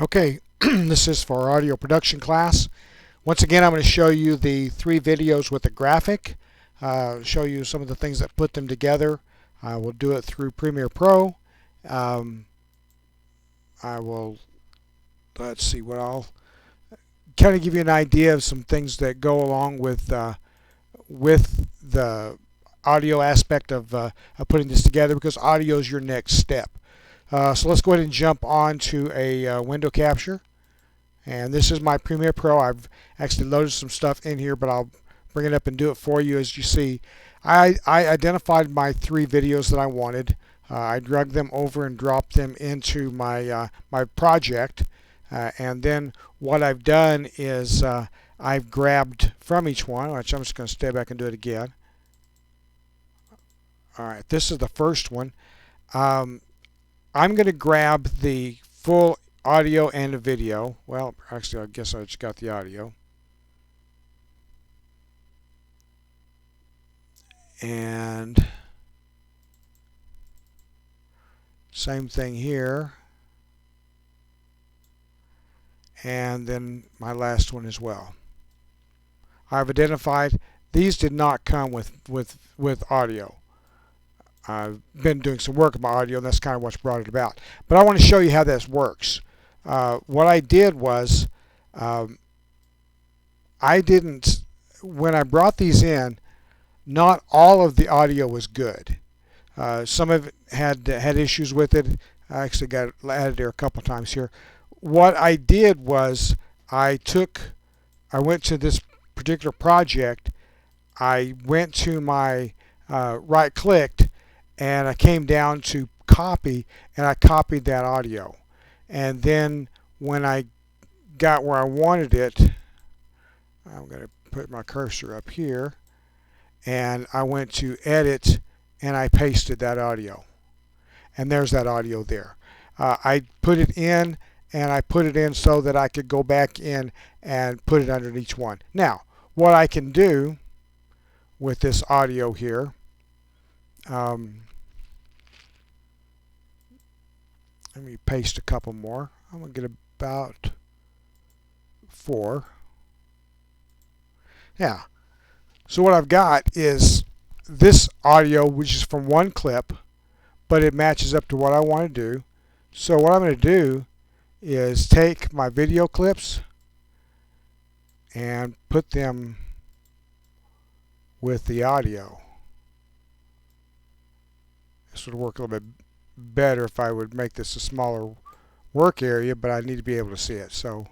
Okay, this is for our audio production class. Once again, I'm going to show you the 3 videos with the graphic, show you some of the things that put them together. We'll do it through Premiere Pro. I will, let's see what I'll kind of give you an idea of some things that go along with the audio aspect of putting this together, because audio is your next step. So let's go ahead and jump on to a window capture. And this is my Premiere Pro. I've actually loaded some stuff in here, but I'll bring it up and do it for you. As you see, I identified my 3 videos that I wanted. I dragged them over and dropped them into my my project. And then what I've done is I've grabbed from each one, which I'm just going to stay back and do it again. Alright, this is the first one. I'm going to grab the full audio and a video. Well, actually, I guess I just got the audio. And same thing here. And then my last one as well. I've identified these did not come with audio. I've been doing some work about audio, and that's kind of what's brought it about. But I want to show you how this works. What I did was, I didn't, when I brought these in, not all of the audio was good. Some of it had issues with it. I actually got it added there a couple times here. What I did was I went to this particular project, I went to my right clicked, and I came down to copy, and I copied that audio. And then when I got where I wanted it, I'm going to put my cursor up here, and I went to edit, and I pasted that audio. And there's that audio there. I put it in, and I put it in so that I could go back in and put it under each one. Now, what I can do with this audio here, let me paste a couple more. I'm going to get about 4. Yeah. So what I've got is this audio, which is from one clip, but it matches up to what I want to do. So what I'm going to do is take my video clips and put them with the audio. This would work a little bit better if I would make this a smaller work area, but I need to be able to see it, so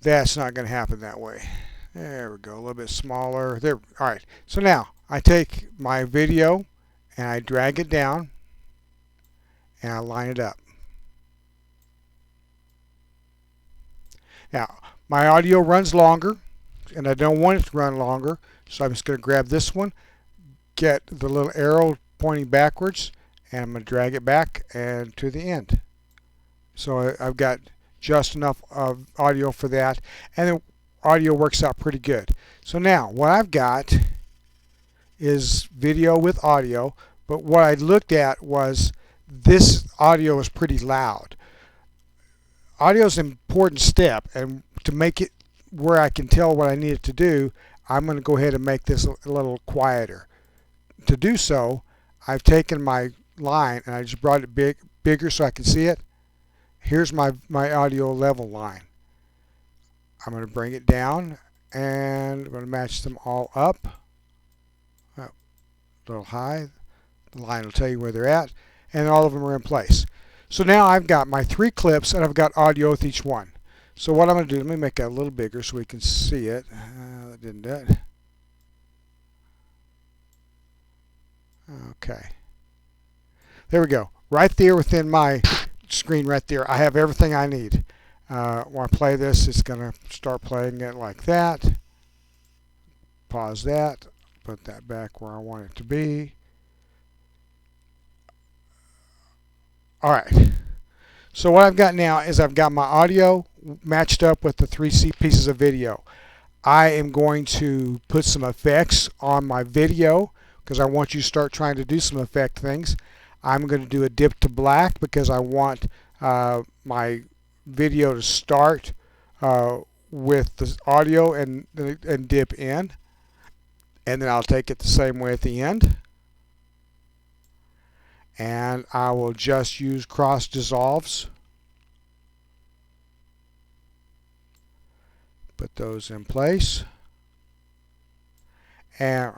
that's not going to happen that way. There we go, a little bit smaller there. Alright, so now I take my video and I drag it down and I line it up. Now my audio runs longer, and I don't want it to run longer, so I'm just going to grab this one, get the little arrow pointing backwards, and I'm going to drag it back and to the end. So I've got just enough of audio for that, and the audio works out pretty good. So now what I've got is video with audio, but what I looked at was this audio is pretty loud. Audio is an important step, and to make it where I can tell what I need it to do, I'm going to go ahead and make this a little quieter. To do so, I've taken my line and I just brought it bigger so I can see it. Here's my audio level line. I'm going to bring it down, and I'm going to match them all up. A little high. The line will tell you where they're at, and all of them are in place. So now I've got my 3 clips, and I've got audio with each one. So what I'm going to do, let me make it a little bigger so we can see it. That didn't do it. Okay. There we go. Right there within my screen right there, I have everything I need. When I play this, it's going to start playing it like that. Pause that. Put that back where I want it to be. Alright. So what I've got now is I've got my audio matched up with the 3 pieces of video. I am going to put some effects on my video because I want you to start trying to do some effect things. I'm going to do a dip to black because I want my video to start with the audio and dip in, and then I'll take it the same way at the end, and I will just use cross dissolves. Put those in place, and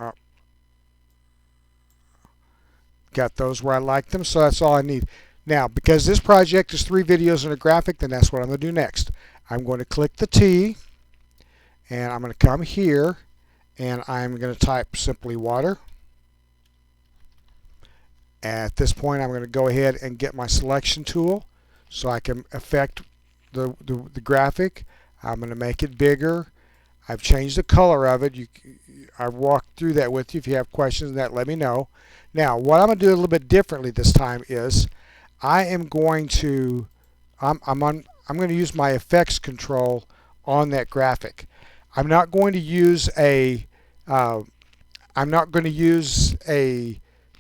got those where I like them, so that's all I need. Now, because this project is 3 videos and a graphic, then that's what I'm going to do next. I'm going to click the T, and I'm going to come here, and I'm going to type simply water. At this point, I'm going to go ahead and get my selection tool so I can affect the graphic. I'm going to make it bigger. I've changed the color of it. I've walked through that with you. If you have questions on that, let me know. Now, what I'm going to do a little bit differently this time is I am going to I'm going to use my effects control on that graphic. I'm not going to use a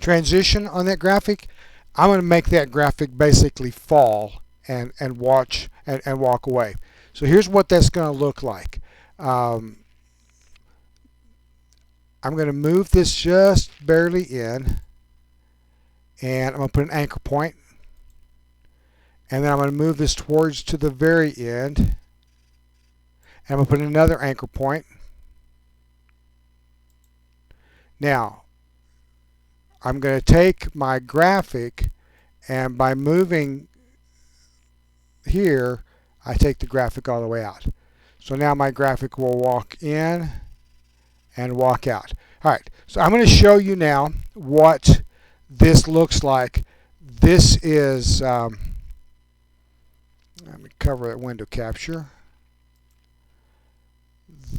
transition on that graphic. I'm going to make that graphic basically fall and walk away. So here's what that's going to look like. I'm going to move this just barely in, and I'm going to put an anchor point, and then I'm going to move this towards to the very end, and I'm going to put another anchor point. Now I'm going to take my graphic, and by moving here I take the graphic all the way out. So now my graphic will walk in and walk out. Alright, so I'm going to show you now what this looks like. This is, let me cover that window capture.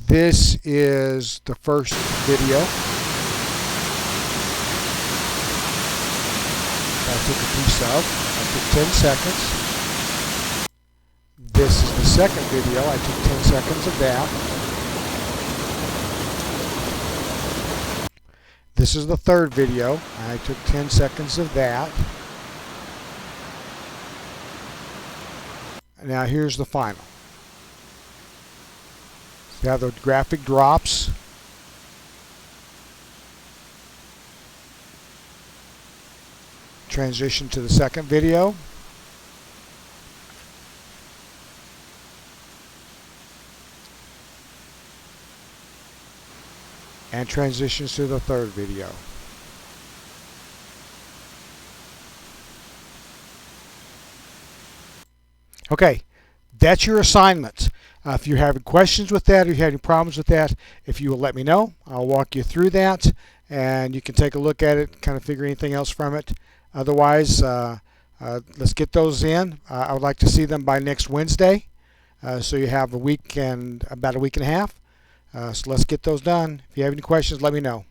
This is the first video. I took a piece of. I took 10 seconds. This is the second video. I took 10 seconds of that. This is the third video. I took 10 seconds of that. Now here's the final. See how the graphic drops? Transition to the second video. And transitions to the third video. Okay, that's your assignment. If you're having questions with that, or you have any problems with that, if you will let me know, I'll walk you through that, and you can take a look at it, kind of figure anything else from it. Otherwise, let's get those in. I would like to see them by next Wednesday, so you have a week and about a week and a half. So let's get those done. If you have any questions, let me know.